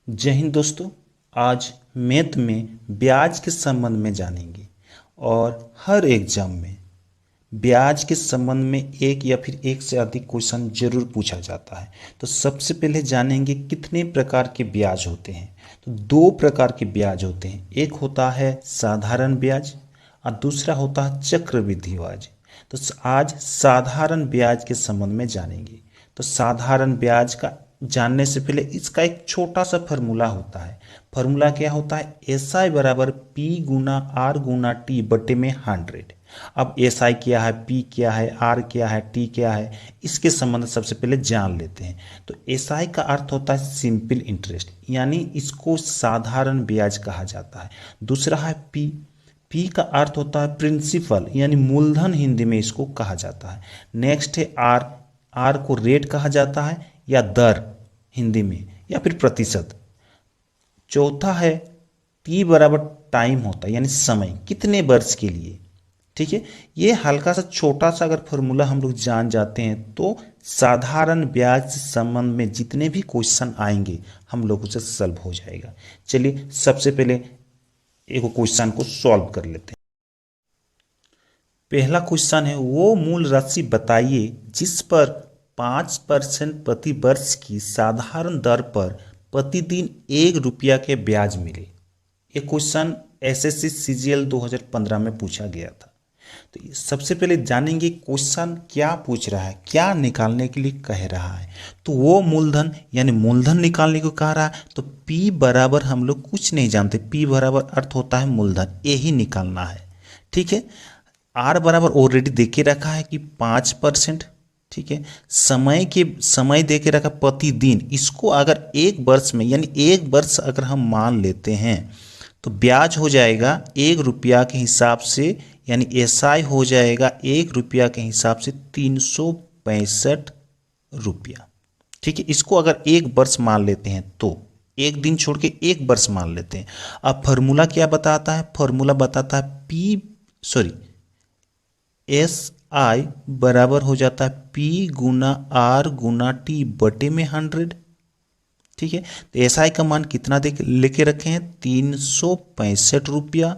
जय हिंद दोस्तों। आज मैथ में ब्याज के संबंध में जानेंगे और हर एग्जाम में ब्याज के संबंध में एक या फिर एक से अधिक क्वेश्चन जरूर पूछा जाता है। तो सबसे पहले जानेंगे कितने प्रकार के ब्याज होते हैं। तो दो प्रकार के ब्याज होते हैं, एक होता है साधारण ब्याज और दूसरा होता है चक्रवृद्धि ब्याज। तो आज साधारण ब्याज के संबंध में जानेंगे। तो साधारण ब्याज का जानने से पहले इसका एक छोटा सा फार्मूला होता है। फार्मूला क्या होता है? एस आई बराबर पी गुना आर गुना टी बटे में 100। अब एस आई क्या है, पी क्या है, आर क्या है, टी क्या है, इसके संबंध सबसे पहले जान लेते हैं। तो एस आई का अर्थ होता है सिंपल इंटरेस्ट, यानी इसको साधारण ब्याज कहा जाता है। दूसरा है पी। पी का अर्थ होता है प्रिंसिपल, यानी मूलधन हिंदी में इसको कहा जाता है। नेक्स्ट है आर। आर को रेट कहा जाता है या दर हिंदी में, या फिर प्रतिशत। चौथा है टी बराबर टाइम होता है, यानी समय, कितने वर्ष के लिए। ठीक है, ये हल्का सा छोटा सा अगर फॉर्मूला हम लोग जान जाते हैं तो साधारण ब्याज से संबंध में जितने भी क्वेश्चन आएंगे हम लोगों से सॉल्व हो जाएगा। चलिए सबसे पहले एक क्वेश्चन को सॉल्व कर लेते हैं। पहला क्वेश्चन है, वो मूल राशि बताइए जिस पर 5% प्रति वर्ष की साधारण दर पर प्रतिदिन 1 रुपया के ब्याज मिले। ये क्वेश्चन एसएससी सीजीएल 2015 में पूछा गया था। तो सबसे पहले जानेंगे क्वेश्चन क्या पूछ रहा है, क्या निकालने के लिए कह रहा है। तो वो मूलधन यानी मूलधन निकालने को कह रहा है। तो P बराबर हम लोग कुछ नहीं जानते, P बराबर अर्थ होता है मूलधन, यही निकालना है। ठीक है, आर बराबर ऑलरेडी दे के रखा है कि 5%। ठीक है, समय दे के रखा प्रतिदिन, इसको अगर एक वर्ष में यानी एक वर्ष अगर हम मान लेते हैं तो ब्याज हो जाएगा 1 रुपया के हिसाब से, यानी एसआई हो जाएगा 1 रुपया के हिसाब से 365 रुपया। ठीक है, इसको अगर एक वर्ष मान लेते हैं तो एक दिन छोड़ के एक वर्ष मान लेते हैं। अब फॉर्मूला क्या बताता है? फॉर्मूला बताता है एस आई बराबर हो जाता है पी गुना आर गुना टी बटे में 100। ठीक है, तो एस आई का मान कितना दे लेके रखे हैं? 365 रुपया।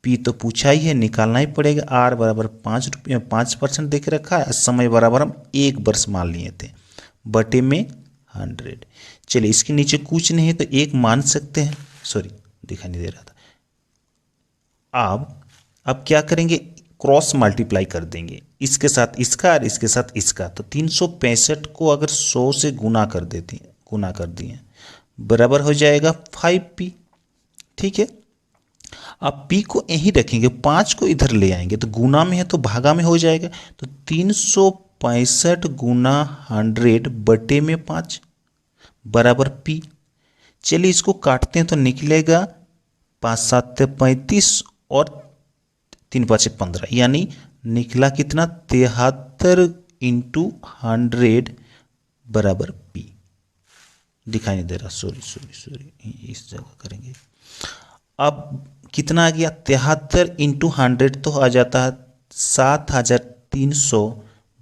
पी तो पूछा ही है, निकालना ही पड़ेगा। आर बराबर 5% दे के रखा है। समय बराबर हम एक वर्ष मान लिए थे, बटे में 100। चलिए इसके नीचे कुछ नहीं है तो एक मान सकते हैं, सॉरी दिखाई नहीं दे रहा था। अब क्या करेंगे? क्रॉस मल्टीप्लाई कर देंगे, इसके साथ इसका और इसके साथ इसका। तो 365 को अगर 100 से गुना कर दिए बराबर हो जाएगा 5p। ठीक है, अब p को यहीं रखेंगे, 5 को इधर ले आएंगे तो गुना में है तो भागा में हो जाएगा। तो 365 गुना 100 बटे में 5 बराबर p। चलिए इसको काटते हैं तो निकलेगा 5 7 35 और 3 5 15, यानी निकला कितना? 73 इंटू 100 बराबर p। दिखाई नहीं दे रहा, सॉरी इस जगह करेंगे। अब कितना आ गया? 73 इंटू 100 तो आ जाता है 7300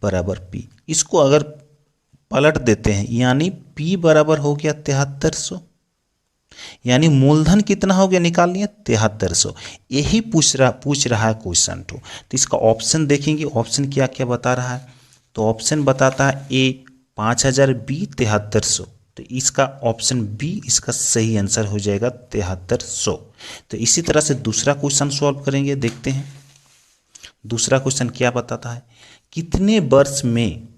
बराबर p। इसको अगर पलट देते हैं यानी p बराबर हो गया 7300, यानी मूलधन कितना हो गया निकाल लिया 7300। यही पूछ रहा है क्वेश्चन तो इसका ऑप्शन देखेंगे, ऑप्शन क्या क्या बता रहा है। तो ऑप्शन बताता है ए 5000, बी 7300। तो इसका ऑप्शन बी इसका सही आंसर हो जाएगा 7300। तो इसी तरह से दूसरा क्वेश्चन सॉल्व करेंगे, देखते हैं दूसरा क्वेश्चन क्या बताता है। कितने वर्ष में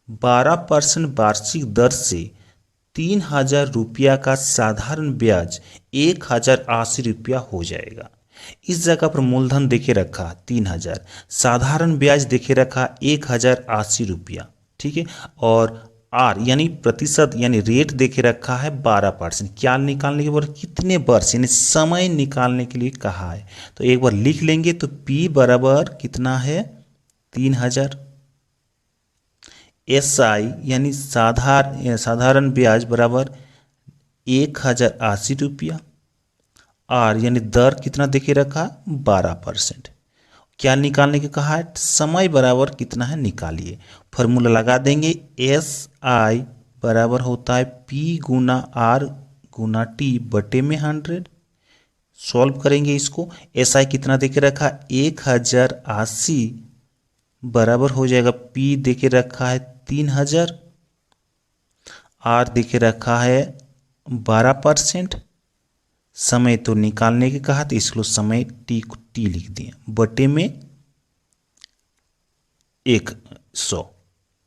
12% वार्षिक दर से 3000 रुपया का साधारण ब्याज 1080 रुपया हो जाएगा। इस जगह पर मूलधन देखे रखा 3000, साधारण ब्याज देखे रखा 1080 रुपया। ठीक है, और आर यानी प्रतिशत यानी रेट देखे रखा है 12%। क्या निकालने के बाद कितने वर्ष यानी समय निकालने के लिए कहा है। तो एक बार लिख लेंगे तो P बराबर कितना है? 3000। एस आई यानी साधारण ब्याज बराबर 1080 रुपया। आर यानी दर कितना देके रखा? 12%। क्या निकालने के कहा है? समय बराबर कितना है निकालिए। फॉर्मूला लगा देंगे, एस आई बराबर होता है पी गुना आर गुना टी बटे में 100। सॉल्व करेंगे इसको। SI कितना देके रखा है 1080 बराबर हो जाएगा P देके रखा है 3000, R देके रखा है 12%। समय तो निकालने के कहा तो इसको समय टी को टी लिख दिए बटे में 100।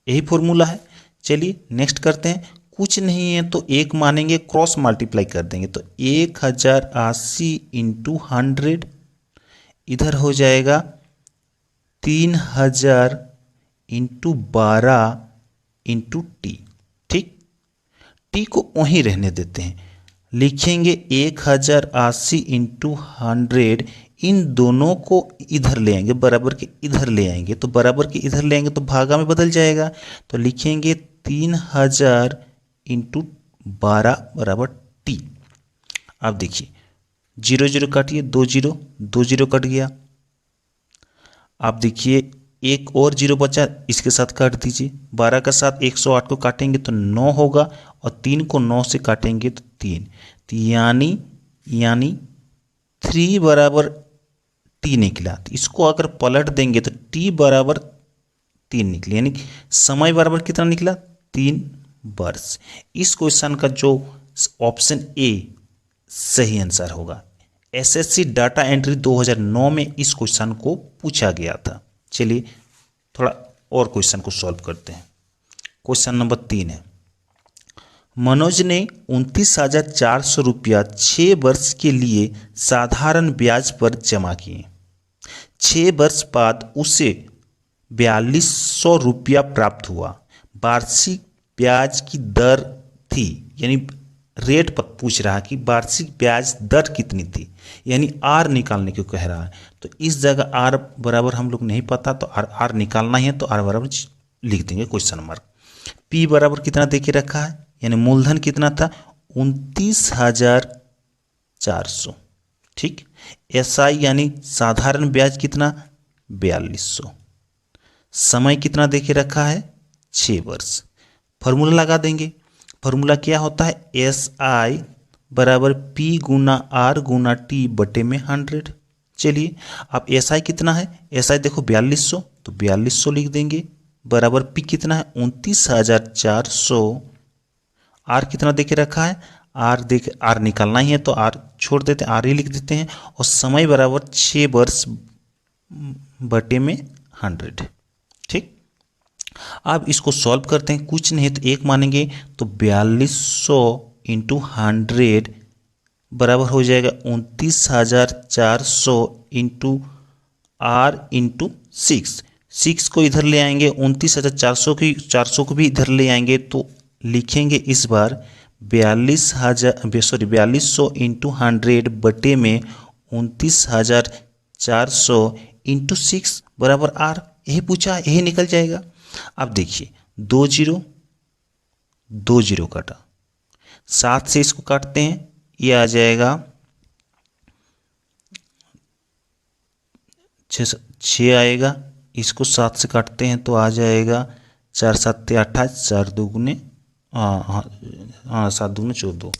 यही फॉर्मूला है। चलिए नेक्स्ट करते हैं। कुछ नहीं है तो एक मानेंगे, क्रॉस मल्टीप्लाई कर देंगे तो 1080 इंटू 100 इधर हो जाएगा 3000 इंटू 12 इंटू टी। ठीक, टी को वहीं रहने देते हैं। लिखेंगे 1080 इंटू 100, इन दोनों को इधर ले आएंगे, बराबर के इधर ले आएंगे तो बराबर के इधर ले आएंगे तो भागा में बदल जाएगा। तो लिखेंगे 3000 इंटू 12 बराबर टी। अब देखिए 0 0 काटिए, 2 0 2 0 कट गया। आप देखिए एक और 0 बचा, इसके साथ काट दीजिए। 12 का साथ 108 को काटेंगे तो 9 होगा और 3 को 9 से काटेंगे तो 3, तो यानी 3 बराबर टी निकला। तो इसको अगर पलट देंगे तो टी बराबर 3 निकले, यानी समय बराबर कितना निकला 3 वर्ष। इस क्वेश्चन का जो ऑप्शन ए सही आंसर होगा। SSC डाटा एंट्री 2009 में इस क्वेश्चन को पूछा गया था। चलिए थोड़ा और क्वेश्चन को सॉल्व करते हैं। क्वेश्चन नंबर 3 है, मनोज ने 29,400 रुपया 6 वर्ष के लिए साधारण ब्याज पर जमा किए। 6 वर्ष बाद उसे 4200 रुपया प्राप्त हुआ। वार्षिक ब्याज की दर थी, यानी रेट पर पूछ रहा है कि वार्षिक ब्याज दर कितनी थी, यानी आर निकालने को कह रहा है। तो इस जगह आर बराबर हम लोग नहीं पता तो आर निकालना ही है तो आर बराबर लिख देंगे क्वेश्चन मार्क। पी बराबर कितना देके रखा है, यानी मूलधन कितना था 29,400। ठीक, SI यानी साधारण ब्याज कितना 4200। समय कितना देके रखा है 6 वर्ष। फॉर्मूला लगा देंगे। फॉर्मूला क्या होता है SI बराबर P गुना R गुना T बटे में 100। चलिए अब SI कितना है, SI देखो 4200 तो 4200 लिख देंगे बराबर P कितना है 29,400। R कितना देके रखा है R निकालना ही है तो R छोड़ देते हैं, R ही लिख देते हैं। और समय बराबर 6 वर्ष बटे में 100। ठीक, अब इसको सॉल्व करते हैं। कुछ नहीं तो एक मानेंगे तो 4200 इंटू 100 बराबर हो जाएगा 29,400 इंटू R इंटू 6 को इधर ले आएंगे, 29,400 को भी इधर ले आएंगे तो लिखेंगे इस बार 4200 इंटू 100 बटे में 29,400 इंटू 6 बराबर R। यही पूछा, यही निकल जाएगा। अब देखिए 2 0 काटा, 7 से इसको काटते हैं, ये आ जाएगा 6 आएगा। इसको 7 से काटते हैं तो आ जाएगा 4 7 28, 4 2 7 2 14।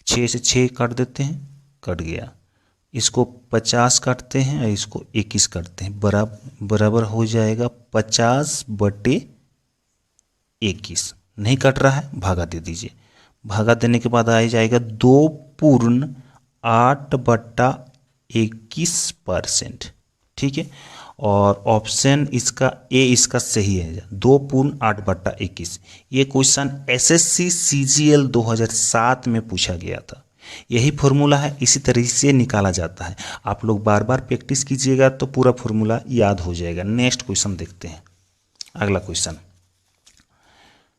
6 से 6 काट देते हैं, कट गया। इसको 50 काटते हैं और इसको 21 काटते हैं, बराबर हो जाएगा 50 बटे 21। नहीं कट रहा है, भागा दे दीजिए। भागा देने के बाद आ जाएगा 2.8/21%। ठीक है, और ऑप्शन इसका ए इसका सही है 2.8/21। ये क्वेश्चन SSC CGL 2007 में पूछा गया था। यही फॉर्मूला है, इसी तरीके से निकाला जाता है। आप लोग बार बार प्रैक्टिस कीजिएगा तो पूरा फॉर्मूला याद हो जाएगा। नेक्स्ट क्वेश्चन देखते हैं। अगला क्वेश्चन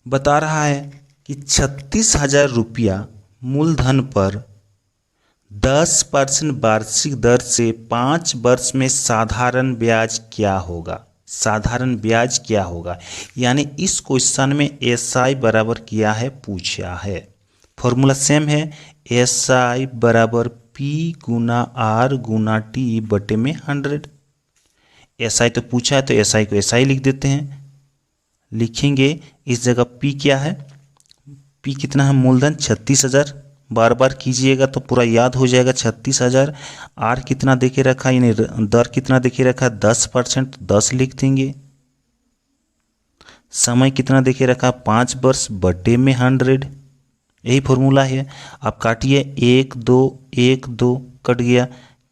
बता रहा है कि 36,000 रुपया मूलधन पर 10% वार्षिक दर से 5 वर्ष में साधारण ब्याज क्या होगा। साधारण ब्याज क्या होगा, यानी इस क्वेश्चन में SI बराबर किया है, पूछा है। फॉर्मूला सेम है, SI बराबर P गुना R गुना T बटे में 100। SI तो पूछा है तो SI को SI लिख देते हैं। लिखेंगे इस जगह P क्या है, P कितना है मूलधन 36,000 बार बार कीजिएगा तो पूरा याद हो जाएगा। 36,000। आर कितना देके रखा, यानी दर कितना देके रखा, 10%, 10 लिख देंगे। समय कितना देके रखा, 5 वर्ष बटे में 100, यही फॉर्मूला है। आप काटिए, 1 2 1 2 कट गया,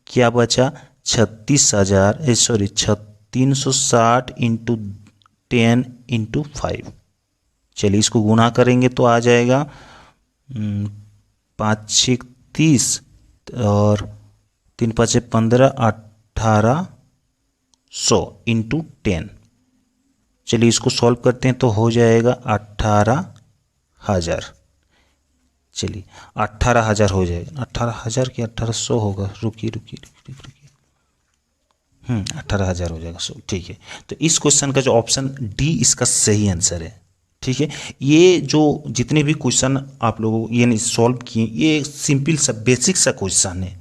क्या बचा, 360 इंटू 10 इंटू 5। चलिए इसको गुना करेंगे तो आ जाएगा 5 6 30 और 3 5 15, 1800 इंटू 10। चलिए इसको सॉल्व करते हैं तो हो जाएगा 18,000। चलिए 18,000 हो जाएगा, 18,000 कि 1800 होगा, रुकिए 18,000 हो जाएगा। ठीक है, तो इस क्वेश्चन का जो ऑप्शन डी इसका सही आंसर है। ठीक है, ये जो जितने भी क्वेश्चन आप लोगों ये सॉल्व किए, ये सिंपल सा बेसिक सा क्वेश्चन है।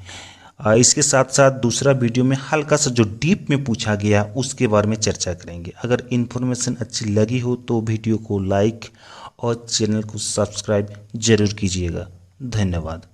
इसके साथ साथ दूसरा वीडियो में हल्का सा जो डीप में पूछा गया उसके बारे में चर्चा करेंगे। अगर इन्फॉर्मेशन अच्छी लगी हो तो वीडियो को लाइक और चैनल को सब्सक्राइब जरूर कीजिएगा। धन्यवाद।